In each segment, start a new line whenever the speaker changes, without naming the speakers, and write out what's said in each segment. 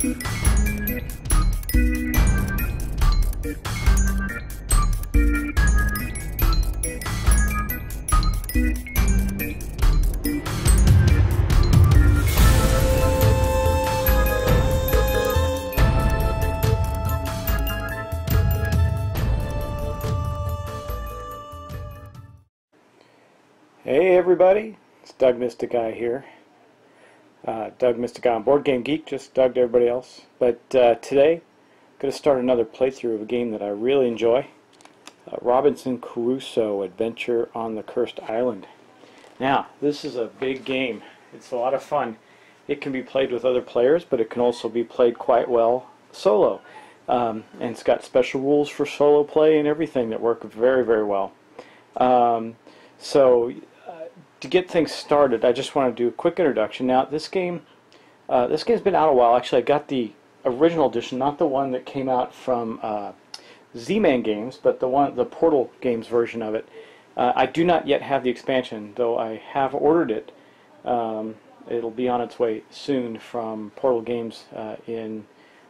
Hey everybody, it's Doug Mystic Guy here. Doug Mystic Guy on Board Game Geek, just Doug to everybody else. But today, I'm going to start another playthrough of a game that I really enjoy. Robinson Crusoe Adventure on the Cursed Island. Now, this is a big game. It's a lot of fun. It can be played with other players, but it can also be played quite well solo. And it's got special rules for solo play and everything that work very, very well. To get things started, I just want to do a quick introduction. Now, this game's been out a while. Actually, I got the original edition, not the one that came out from Z-Man Games, but the Portal Games version of it. I do not yet have the expansion, though I have ordered it. It'll be on its way soon from Portal Games in,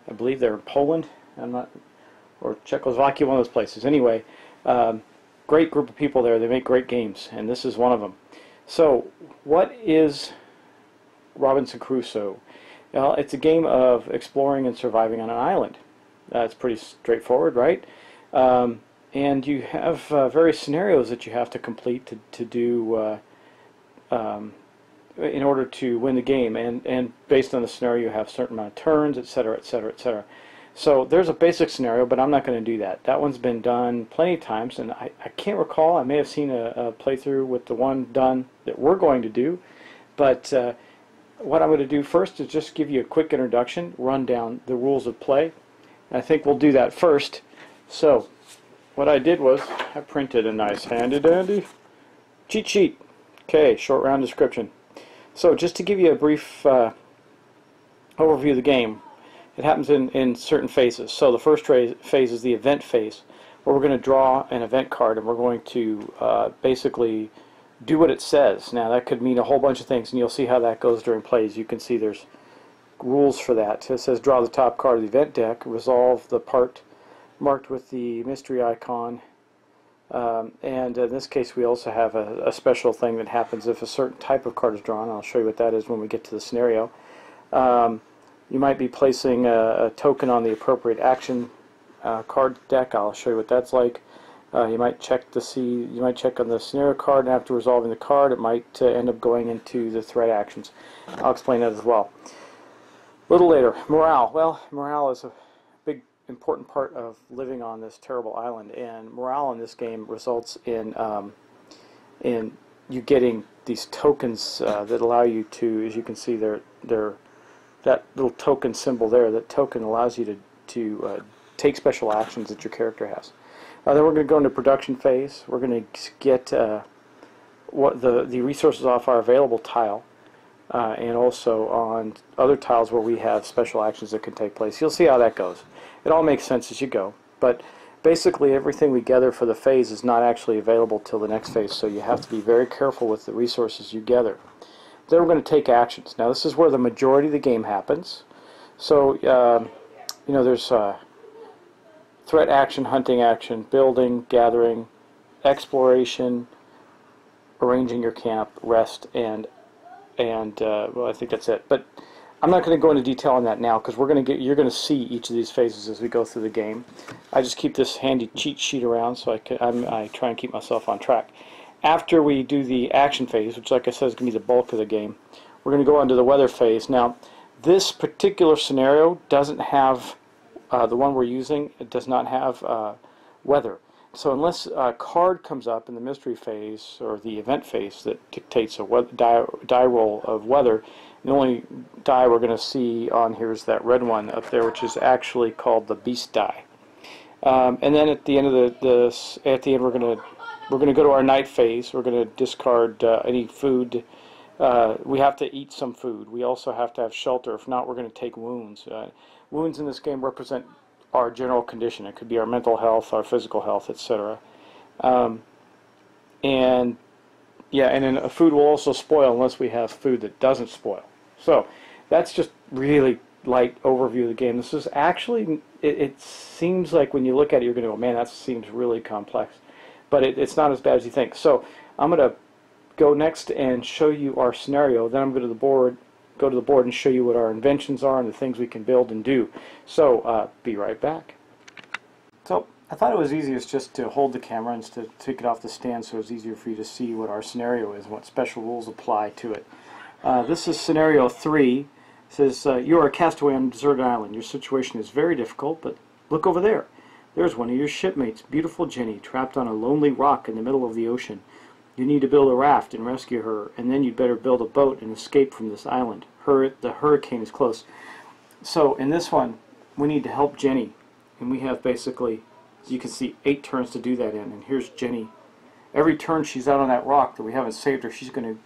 I believe they're in Poland, or Czechoslovakia, one of those places. Anyway, great group of people there. They make great games, and this is one of them. So, what is Robinson Crusoe? Well, it's a game of exploring and surviving on an island. It's pretty straightforward, right? And you have various scenarios that you have to complete to do in order to win the game. And based on the scenario, you have a certain amount of turns, etc., etc., etc. So there's a basic scenario, but I'm not going to do that. That one's been done plenty of times, and I can't recall. I may have seen a playthrough with the one done that we're going to do. But what I'm going to do first is just give you a quick introduction, run down the rules of play. I think we'll do that first. So what I did was I printed a nice handy-dandy cheat sheet. Okay, short round description. So just to give you a brief overview of the game, it happens in certain phases. So the first phase is the event phase, where we're going to draw an event card and we're going to basically do what it says. Now that could mean a whole bunch of things, and you'll see how that goes during plays. You can see there's rules for that. It says draw the top card of the event deck, resolve the part marked with the mystery icon, and in this case we also have a special thing that happens if a certain type of card is drawn. I'll show you what that is when we get to the scenario. You might be placing a token on the appropriate action card deck. I'll show you what that's like. You might check on the scenario card, and after resolving the card, it might end up going into the threat actions. I'll explain that as well. A little later, morale. Well, morale is a big, important part of living on this terrible island, and morale in this game results in you getting these tokens that allow you to, as you can see, that little token symbol there. That token allows you to take special actions that your character has. Then we're going to go into production phase. We're going to get what the resources off our available tile, and also on other tiles where we have special actions that can take place. You'll see how that goes. It all makes sense as you go, but basically everything we gather for the phase is not actually available till the next phase, so you have to be very careful with the resources you gather. Then we're going to take actions. Now this is where the majority of the game happens. So you know, there's threat action, hunting action, building, gathering, exploration, arranging your camp, rest, and well, I think that's it. But I'm not going to go into detail on that now because you're going to see each of these phases as we go through the game. I just keep this handy cheat sheet around so I try and keep myself on track. After we do the action phase, which like I said is going to be the bulk of the game, we're going to go on to the weather phase. Now, this particular scenario doesn't have, the one we're using, it does not have weather. So unless a card comes up in the mystery phase or the event phase that dictates a die roll of weather, the only die we're going to see on here is that red one up there, which is actually called the beast die. And then at the end of we're going to go to our night phase. We're going to discard any food. We have to eat some food. We also have to have shelter. If not, we're going to take wounds. Wounds in this game represent our general condition. It could be our mental health, our physical health, etc. And then food will also spoil unless we have food that doesn't spoil. So that's just really light overview of the game. This is actually, it seems like when you look at it, you're going to go, man, that seems really complex. But it's not as bad as you think. So I'm going to go next and show you our scenario. Then I'm going to go to the board and show you what our inventions are and the things we can build and do. So be right back. So I thought it was easiest just to hold the camera and to take it off the stand so it's easier for you to see what our scenario is and what special rules apply to it. This is scenario 3. It says, you are a castaway on a deserted island. Your situation is very difficult, but look over there. There's one of your shipmates, beautiful Jenny, trapped on a lonely rock in the middle of the ocean. You need to build a raft and rescue her, and then you'd better build a boat and escape from this island. The hurricane is close. So in this one, we need to help Jenny, and we have basically, as you can see, 8 turns to do that in. And here's Jenny. Every turn she's out on that rock that we haven't saved her, she's going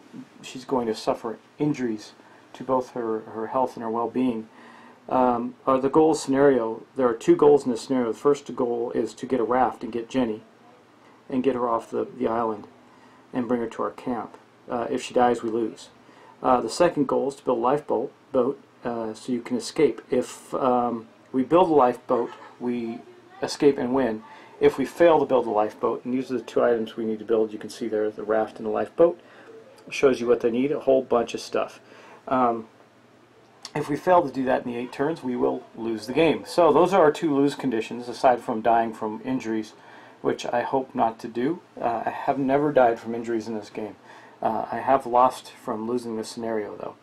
to suffer injuries to both her health and her well-being. The goal scenario, there are 2 goals in this scenario. The first goal is to get a raft and get Jenny and get her off the island and bring her to our camp. If she dies, we lose. The second goal is to build a lifeboat so you can escape. If we build a lifeboat, we escape and win. If we fail to build a lifeboat, and these are the 2 items we need to build, you can see there, the raft and the lifeboat. It shows you what they need, a whole bunch of stuff. If we fail to do that in the 8 turns, we will lose the game. So those are our 2 lose conditions, aside from dying from injuries, which I hope not to do. I have never died from injuries in this game. I have lost from losing this scenario,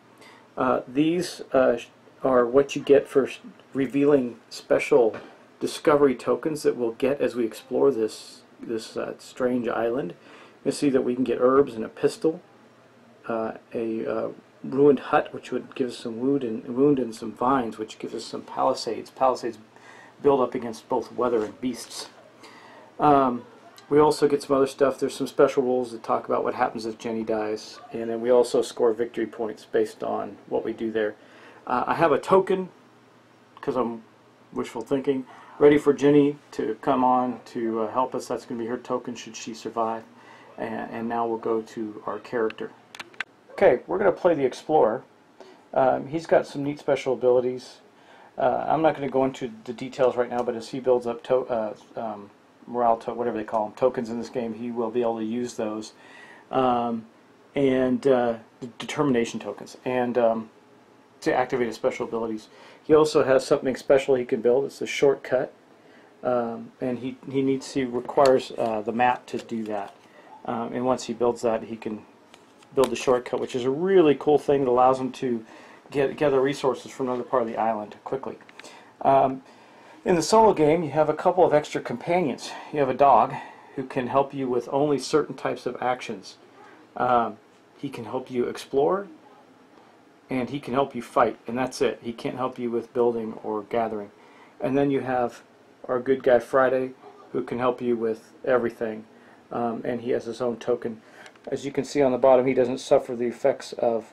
though. These are what you get for revealing special discovery tokens that we'll get as we explore this strange island. You'll see that we can get herbs and a pistol, a ruined hut, which would give us some wound and some vines, which gives us some palisades. Palisades build up against both weather and beasts. We also get some other stuff. There's some special rules that talk about what happens if Jenny dies, and then we also score victory points based on what we do there. I have a token, because I'm wishful thinking, ready for Jenny to come on to help us. That's going to be her token should she survive. And now we'll go to our character. Okay, we're going to play the Explorer. He's got some neat special abilities. I'm not going to go into the details right now, but as he builds up morale, whatever they call them, tokens in this game, he will be able to use those. And determination tokens. And to activate his special abilities. He also has something special he can build. It's a shortcut. And he requires the map to do that. And once he builds that, he can build the shortcut, which is a really cool thing that allows him to gather resources from another part of the island quickly. In the solo game, you have a couple of extra companions. You have a dog who can help you with only certain types of actions. He can help you explore, and he can help you fight, and that's it. He can't help you with building or gathering. And then you have our good guy Friday, who can help you with everything, and he has his own token. As you can see on the bottom, he doesn't suffer the effects of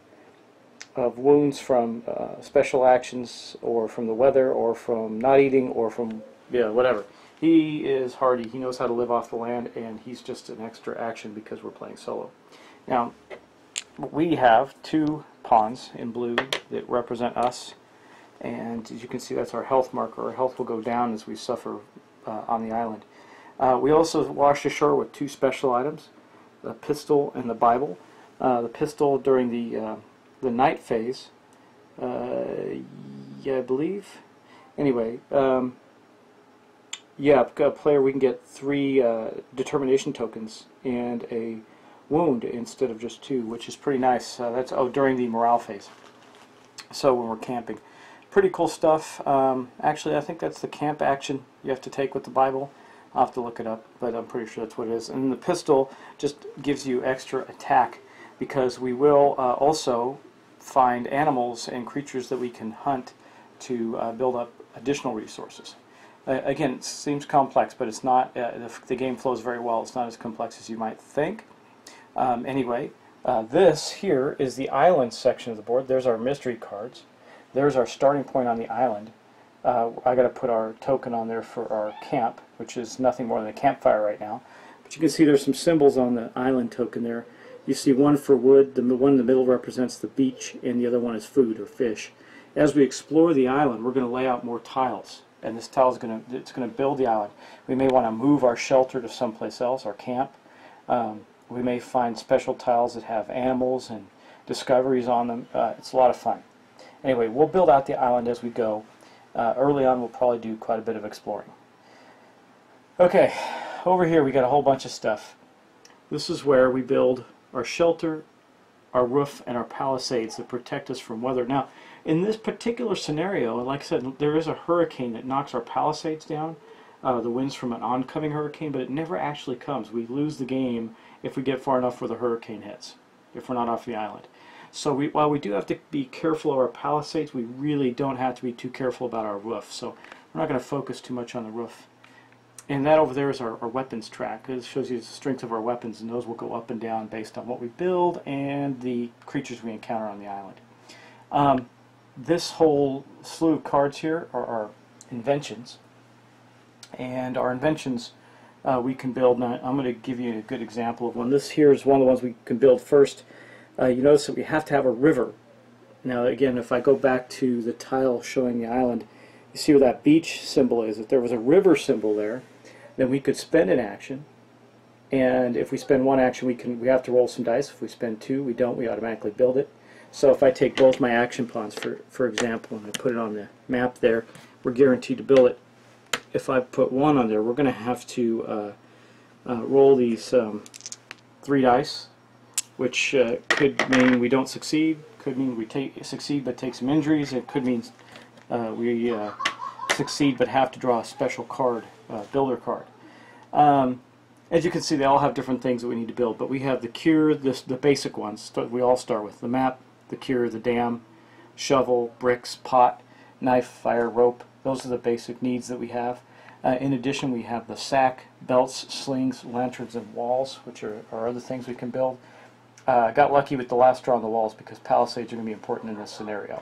wounds from special actions, or from the weather, or from not eating, or from whatever. He is hardy. He knows how to live off the land, and he's just an extra action because we're playing solo. Now, we have 2 pawns in blue that represent us, and as you can see, that's our health marker. Our health will go down as we suffer on the island. We also washed ashore with 2 special items, the pistol and the Bible. The pistol during the night phase, I believe. Anyway, a player, we can get 3 determination tokens and a wound instead of just 2, which is pretty nice. That's during the morale phase. So when we're camping, pretty cool stuff. Actually, I think that's the camp action you have to take with the Bible. I'll have to look it up, but I'm pretty sure that's what it is. And the pistol just gives you extra attack, because we will also find animals and creatures that we can hunt to build up additional resources. Again, it seems complex, but it's not. The game flows very well. It's not as complex as you might think. Anyway, this here is the island section of the board. There's our mystery cards. There's our starting point on the island. I got to put our token on there for our camp, which is nothing more than a campfire right now. But you can see there's some symbols on the island token there. You see one for wood, the one in the middle represents the beach, and the other one is food or fish. as we explore the island, we're going to lay out more tiles, and this tile is going to build the island. We may want to move our shelter to someplace else, our camp. We may find special tiles that have animals and discoveries on them. It's a lot of fun. Anyway, we'll build out the island as we go. Early on, we'll probably do quite a bit of exploring. Okay, over here we got a whole bunch of stuff. This is where we build our shelter, our roof, and our palisades that protect us from weather. Now, in this particular scenario, like I said, there is a hurricane that knocks our palisades down. The wind's from an oncoming hurricane, but it never actually comes. We lose the game if we get far enough where the hurricane hits, if we're not off the island. So while we do have to be careful of our palisades, we really don't have to be too careful about our roof. So we're not going to focus too much on the roof. And that over there is our weapons track. It shows you the strength of our weapons, and those will go up and down based on what we build and the creatures we encounter on the island. This whole slew of cards here are our inventions. And our inventions we can build. Now, I'm going to give you a good example of one. This here is one of the ones we can build first. You notice that we have to have a river. Now again, if I go back to the tile showing the island, you see where that beach symbol is. If there was a river symbol there, then we could spend an action, and if we spend one action, we have to roll some dice. If we spend two, we don't. We automatically build it. So if I take both my action pawns, for example, and I put it on the map there, we're guaranteed to build it. If I put one on there, we're going to have to roll these 3 dice, which could mean we don't succeed, could mean we succeed but take some injuries, it could mean we succeed but have to draw a special card, builder card. As you can see, they all have different things that we need to build, but we have the cure, the basic ones we all start with: the map, the cure, the dam, shovel, bricks, pot, knife, fire, rope. Those are the basic needs that we have. In addition, we have the sack, belts, slings, lanterns, and walls, which are other things we can build. Got lucky with the last draw on the walls because palisades are going to be important in this scenario.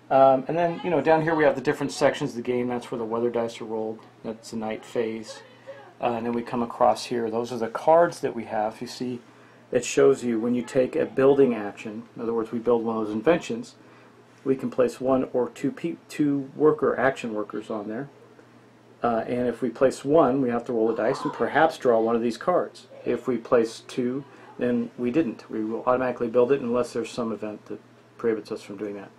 And then, down here we have the different sections of the game. That's where the weather dice are rolled. That's the night phase. And then we come across here. Those are the cards that we have. You see, it shows you when you take a building action. In other words, we build one of those inventions. We can place 1 or 2 action workers on there. And if we place 1, we have to roll a dice and perhaps draw one of these cards. If we place 2, then we didn't. We will automatically build it unless there's some event that prohibits us from doing that.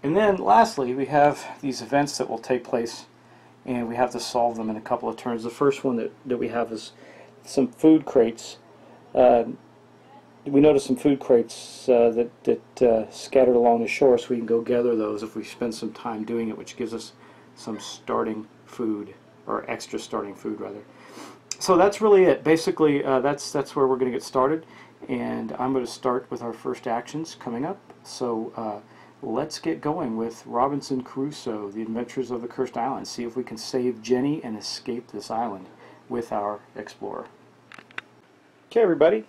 And then lastly, we have these events that will take place, and we have to solve them in a couple of turns. The first one that we have is some food crates. We notice some food crates that scattered along the shore, so we can go gather those if we spend some time doing it, which gives us some starting food, or extra starting food rather. So that's really it. Basically, that's where we're going to get started, and I'm going to start with our first actions coming up. So let's get going with Robinson Crusoe, The Adventures of the Cursed Island. See if we can save Jenny and escape this island with our explorer. Okay, everybody.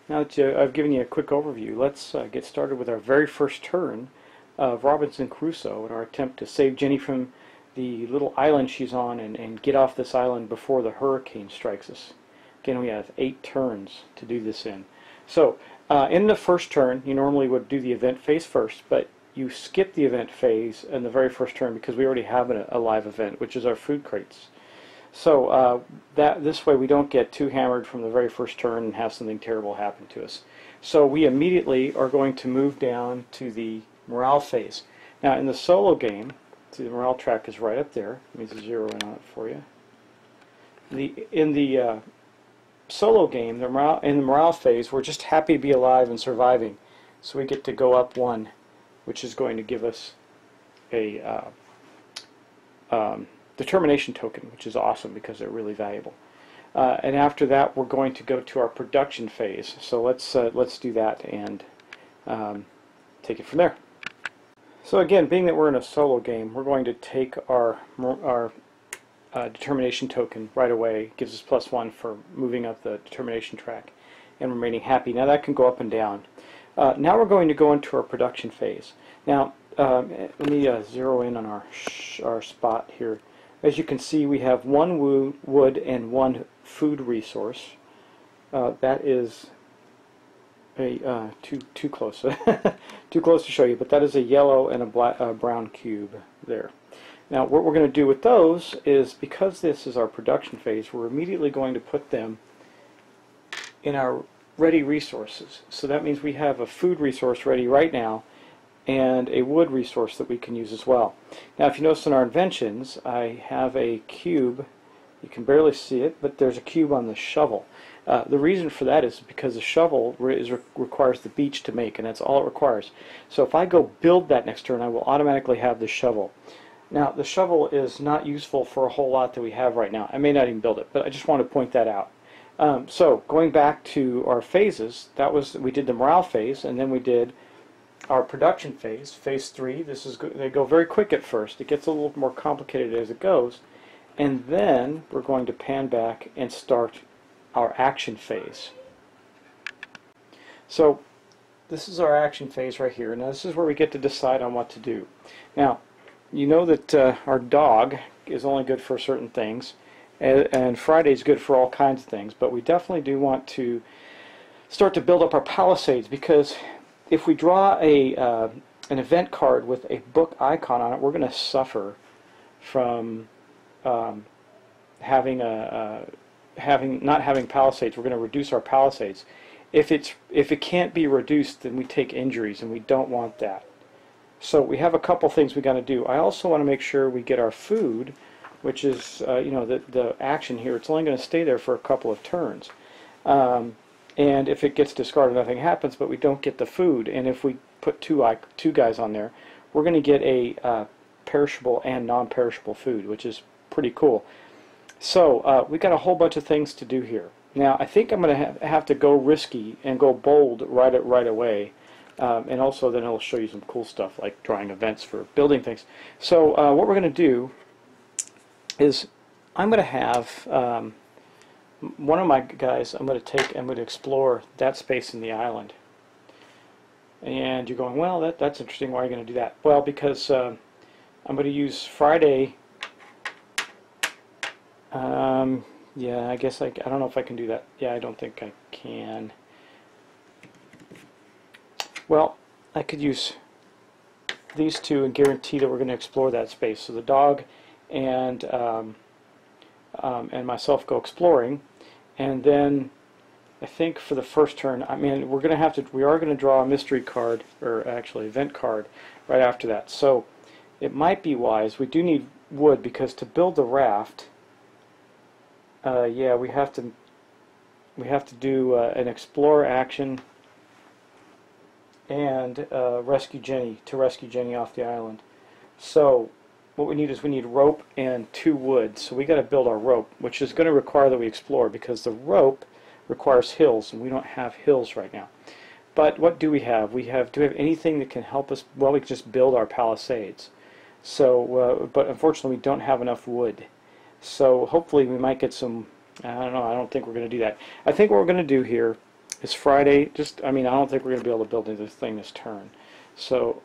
Now that I've given you a quick overview, let's get started with our very first turn of Robinson Crusoe and our attempt to save Jenny from the little island she's on and get off this island before the hurricane strikes us. Again, we have 8 turns to do this in. So, in the first turn, you normally would do the event phase first, but you skip the event phase in the very first turn because we already have a live event, which is our food crates. So this way we don't get too hammered from the very first turn and have something terrible happen to us. So we immediately are going to move down to the morale phase. Now in the solo game, see the morale track is right up there. Let me zero in on it for you. In the solo game, in the morale phase, we're just happy to be alive and surviving. So we get to go up 1, which is going to give us a determination token, which is awesome because they're really valuable. And after that, we're going to go to our production phase. So let's do that and take it from there. So again, being that we're in a solo game, we're going to take our determination token right away. It gives us +1 for moving up the determination track and remaining happy. Now that can go up and down. Now we're going to go into our production phase. Now let me zero in on our spot here. As you can see, we have 1 wood and 1 food resource. That is too close, too close to show you, but that is a yellow and a brown cube there. Now what we're going to do with those is, because this is our production phase, we're immediately going to put them in our ready resources. So that means we have a food resource ready right now and a wood resource that we can use as well. Now if you notice in our inventions, I have a cube. You can barely see it, but there's a cube on the shovel. The reason for that is because the shovel requires the beach to make, and that's all it requires. So if I go build that next turn, I will automatically have the shovel. Now the shovel is not useful for a whole lot that we have right now. I may not even build it, but I just want to point that out. So going back to our phases, we did the morale phase, and then we did our production phase, phase 3. They go very quick at first. It gets a little more complicated as it goes, and then we're going to pan back and start our action phase. So this is our action phase right here. Now this is where we get to decide on what to do. Now you know that our dog is only good for certain things, and Friday's good for all kinds of things, but we definitely do want to start to build up our palisades, because if we draw an event card with a book icon on it, we're going to suffer from not having palisades. We're going to reduce our palisades. If it can't be reduced, then we take injuries, and we don't want that. So we have a couple things we got to do. I also want to make sure we get our food, which is the action here. It's only going to stay there for a couple of turns, and if it gets discarded, nothing happens. But we don't get the food, and if we put two guys on there, we're going to get a perishable and non-perishable food, which is pretty cool. So we got a whole bunch of things to do here. Now I think I'm going to have to go risky and go bold right away, and also then it'll show you some cool stuff like drawing events for building things. So what we're going to do is I'm going to have one of my guys. I'm going to explore that space in the island. And you're going, well, that's interesting. Why are you going to do that? Well, because I'm going to use Friday. Yeah, I guess I don't know if I can do that. Yeah, I don't think I can. Well, I could use these two and guarantee that we're going to explore that space. So the dog and myself go exploring, and then I think for the first turn, I mean, we are going to draw a mystery card, or actually event card, right after that. So it might be wise. We do need wood, because to build the raft, yeah, we have to do an explore action and rescue Jenny off the island. So what we need rope and 2 wood. So we got to build our rope, which is going to require that we explore, because the rope requires hills, and we don't have hills right now. But what do we have? Do we have anything that can help us? Well, we can just build our palisades. So, but unfortunately, we don't have enough wood. So hopefully we might get some. I don't know. I don't think we're going to do that. I think what we're going to do here is Friday. I don't think we're going to be able to build this thing this turn. So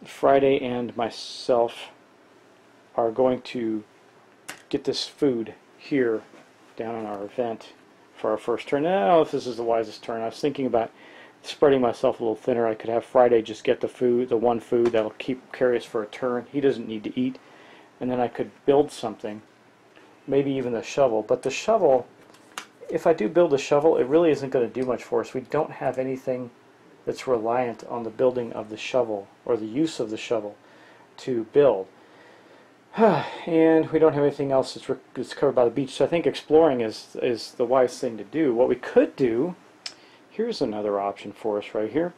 Friday and myself are going to get this food here down on our event for our first turn. I don't know if this is the wisest turn. I was thinking about spreading myself a little thinner. I could have Friday just get the food, the one food that'll carry us for a turn. He doesn't need to eat, and then I could build something, maybe even the shovel. But the shovel, if I do build a shovel, it really isn't going to do much for us. We don't have anything that's reliant on the building of the shovel or the use of the shovel to build. And we don't have anything else that's covered by the beach, so I think exploring is the wise thing to do. What we could do, here's another option for us right here.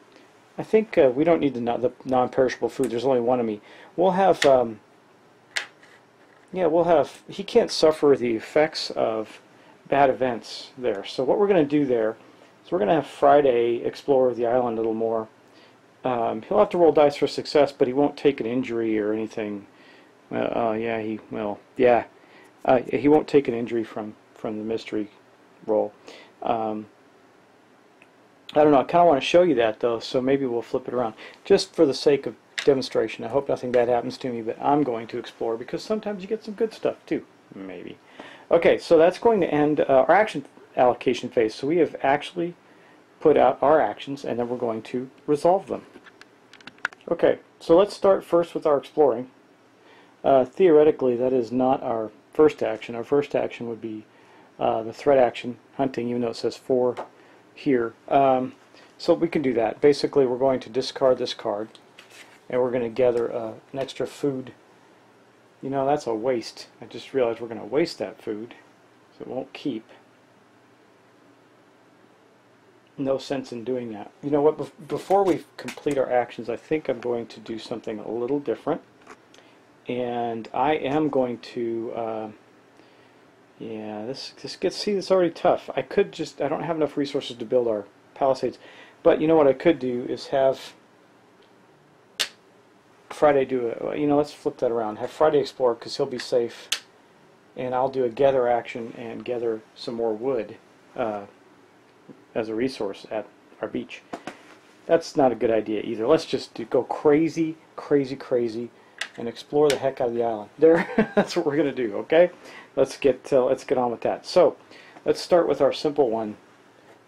I think we don't need the non-perishable food. There's only one of me. We'll have, he can't suffer the effects of bad events there. So what we're going to do there is we're going to have Friday explore the island a little more. He'll have to roll dice for success, but he won't take an injury or anything. He won't take an injury from the mystery roll. I don't know. I kind of want to show you that though, so maybe we'll flip it around just for the sake of demonstration. I hope nothing bad happens to me, but I'm going to explore, because sometimes you get some good stuff too. Maybe. Okay, so that's going to end our action allocation phase. So we have actually put out our actions, and then we're going to resolve them. Okay, so let's start first with our exploring. Theoretically, that is not our first action. Our first action would be the threat action, hunting, even though it says 4 here. So we can do that. Basically, we're going to discard this card, and we're going to gather an extra food. You know, that's a waste. I just realized we're going to waste that food, so it won't keep. No sense in doing that. You know what, before we complete our actions, I think I'm going to do something a little different. And I am going to, yeah, this gets, see, it's already tough. I could just, I don't have enough resources to build our palisades. But you know what I could do is have Friday do a, you know, let's flip that around. Have Friday explore, because he'll be safe. And I'll do a gather action and gather some more wood as a resource at our beach. That's not a good idea either. Let's just go crazy, crazy, and explore the heck out of the island. There, that's what we're gonna do. Okay, let's get on with that. So, let's start with our simple one.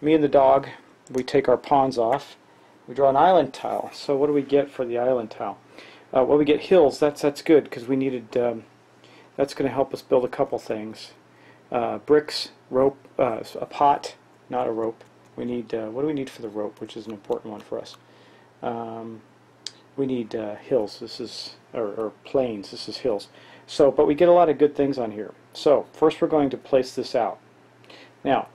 Me and the dog. We take our pawns off. We draw an island tile. So, what do we get for the island tile? Well, we get hills. That's good because we needed. That's going to help us build a couple things. Bricks, rope, a pot, not a rope. We need, what do we need for the rope, which is an important one for us? We need hills. This is, or plains. This is hills. So, but we get a lot of good things on here. So, first we're going to place this out. Now,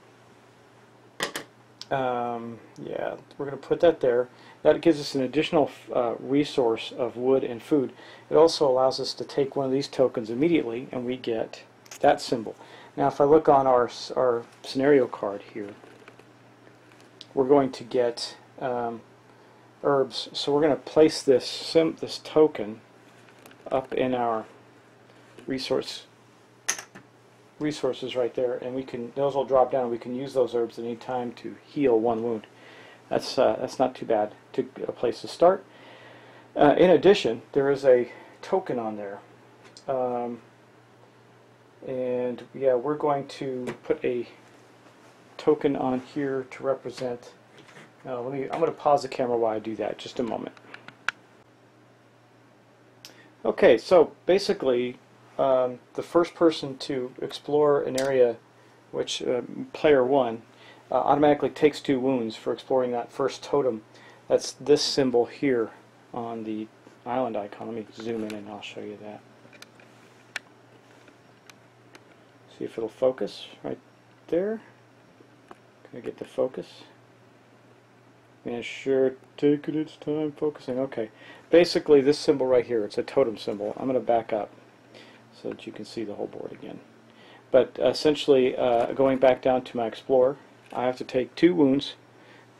yeah, we're going to put that there. That gives us an additional resource of wood and food. It also allows us to take one of these tokens immediately, and we get that symbol. Now, if I look on our scenario card here, we're going to get herbs. So we're going to place this token up in our resources right there, and we can, those will drop down. We can use those herbs at any time to heal 1 wound. That's not too bad, a place to start. In addition, there is a token on there, and yeah, we're going to put a token on here to represent. I'm going to pause the camera while I do that. Just a moment. Okay, so basically, the first person to explore an area, which player 1. Automatically takes 2 wounds for exploring that first totem. That's this symbol here on the island icon. Let me zoom in and I'll show you that. See if it'll focus right there. Can I get the focus? And sure, taking its time focusing. Okay. Basically, this symbol right here, it's a totem symbol. I'm going to back up so that you can see the whole board again. But essentially, going back down to my explorer, I have to take 2 wounds.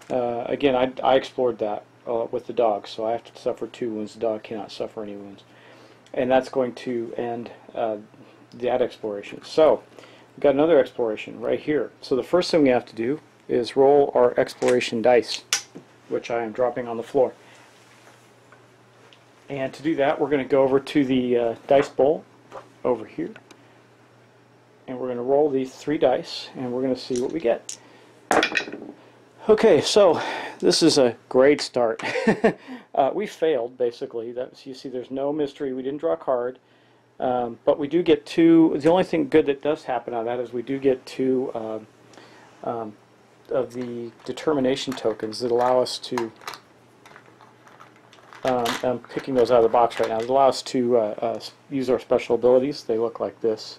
Again, I explored that with the dog, so I have to suffer 2 wounds. The dog cannot suffer any wounds. And that's going to end that exploration. So, we've got another exploration right here. So the first thing we have to do is roll our exploration dice, which I am dropping on the floor. And to do that, we're going to go over to the dice bowl over here. And we're going to roll these 3 dice, and we're going to see what we get. Okay, so this is a great start. We failed, basically. You see there's no mystery. We didn't draw a card. But we do get 2. The only thing good that does happen out of that is we do get 2 of the determination tokens that allow us to, I'm picking those out of the box right now, that allow us to use our special abilities. They look like this.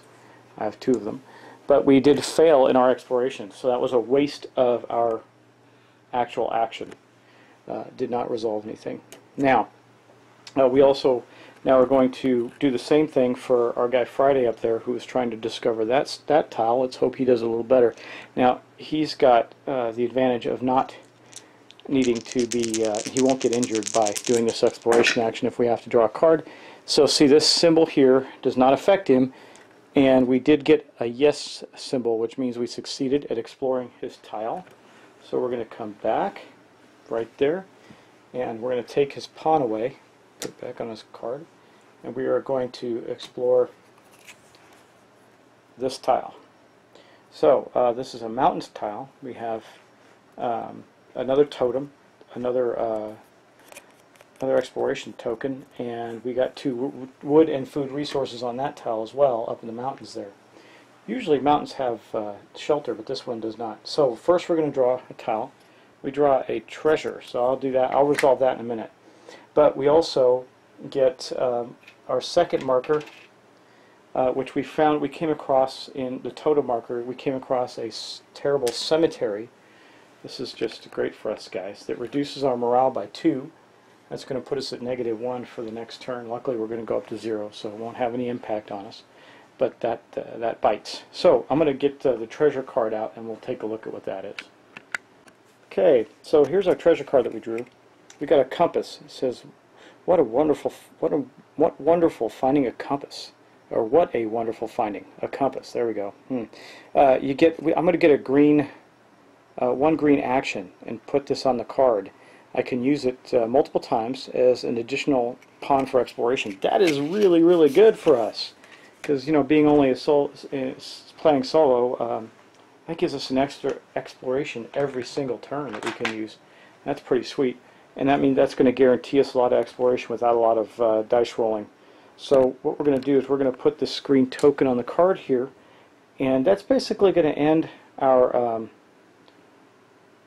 I have 2 of them. But we did fail in our exploration, so that was a waste of our actual action. Did not resolve anything. Now, we also now are going to do the same thing for our guy Friday up there, who is trying to discover that tile. Let's hope he does a little better. Now, he's got the advantage of not needing to be, he won't get injured by doing this exploration action if we have to draw a card. So see, this symbol here does not affect him, and we did get a yes symbol, which means we succeeded at exploring his tile. So we're going to come back right there, and we're going to take his pawn away, put it back on his card, and we are going to explore this tile. So this is a mountains tile. We have another totem, another another exploration token, and we got 2 wood and food resources on that tile as well up in the mountains there. Usually mountains have shelter, but this one does not. So first we're going to draw a tile. We draw a treasure, so I'll do that. I'll resolve that in a minute. But we also get our second marker, which we came across in the totem marker. We came across a terrible cemetery. This is just great for us guys. That reduces our morale by 2. That's going to put us at -1 for the next turn. Luckily we're going to go up to 0, so it won't have any impact on us. But that bites. So I'm going to get the treasure card out and we'll take a look at what that is. Okay, so here's our treasure card that we drew. We got a compass. It says, what wonderful finding a compass. Or what a wonderful finding. A compass. There we go. I'm going to get a green, 1 green action and put this on the card. I can use it multiple times as an additional pawn for exploration. That is really, really good for us. Because, you know, being only playing solo, that gives us an extra exploration every single turn that we can use. That's pretty sweet. And that means that's going to guarantee us a lot of exploration without a lot of dice rolling. So what we're going to do is we're going to put this green token on the card here, and that's basically going to end our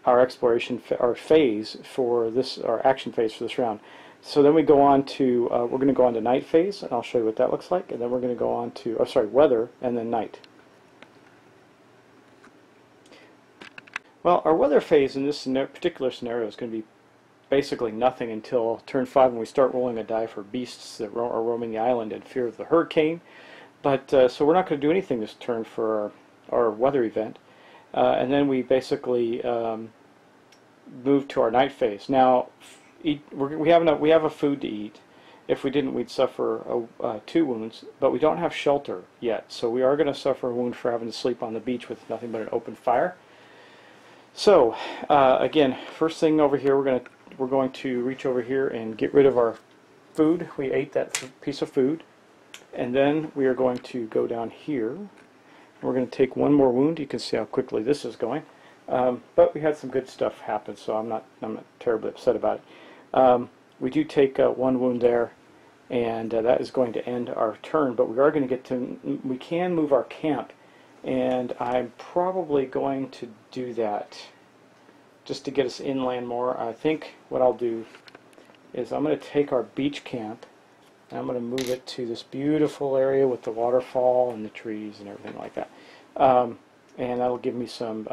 exploration, our phase for this, our action phase for this round. So then we go on to, we're going to go on to night phase, and I'll show you what that looks like, and then we're going to go on to, weather, and then night. Well, our weather phase in this particular scenario is going to be basically nothing until turn 5 when we start rolling a die for beasts that are roaming the island in fear of the hurricane. But so we're not going to do anything this turn for our weather event, and then we basically move to our night phase. Now, we have a food to eat. If we didn't, we'd suffer 2 wounds, but we don't have shelter yet, so we are going to suffer a wound for having to sleep on the beach with nothing but an open fire. So again, first thing over here, we're going to reach over here and get rid of our food. We ate that piece of food, and then we are going to go down here. We're going to take 1 more wound. You can see how quickly this is going, but we had some good stuff happen, so I'm not terribly upset about it. We do take 1 wound there, and that is going to end our turn. But we are going to we can move our camp. And I'm probably going to do that just to get us inland more. I think what I'll do is I'm going to take our beach camp and I'm going to move it to this beautiful area with the waterfall and the trees and everything like that. And that'll give me some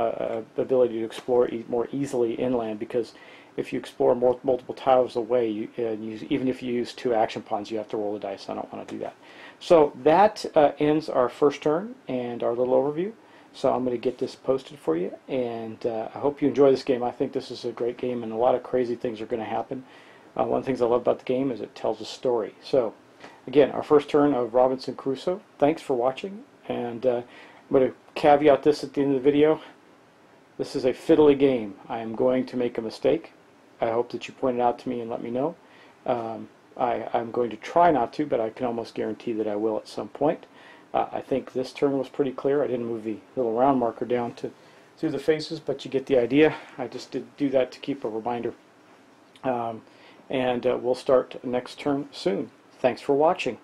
ability to explore more easily inland, because if you explore multiple tiles away, even if you use 2 action pawns, you have to roll the dice. I don't want to do that. So that ends our first turn and our little overview. So I'm going to get this posted for you, and I hope you enjoy this game. I think this is a great game, and a lot of crazy things are going to happen. One of the things I love about the game is it tells a story. So again, our first turn of Robinson Crusoe. Thanks for watching, and I'm going to caveat this at the end of the video. This is a fiddly game. I am going to make a mistake. I hope that you point it out to me and let me know. I'm going to try not to, but I can almost guarantee that I will at some point. I think this turn was pretty clear. I didn't move the little round marker down through the faces, but you get the idea. I just did do that to keep a reminder. And we'll start next turn soon. Thanks for watching.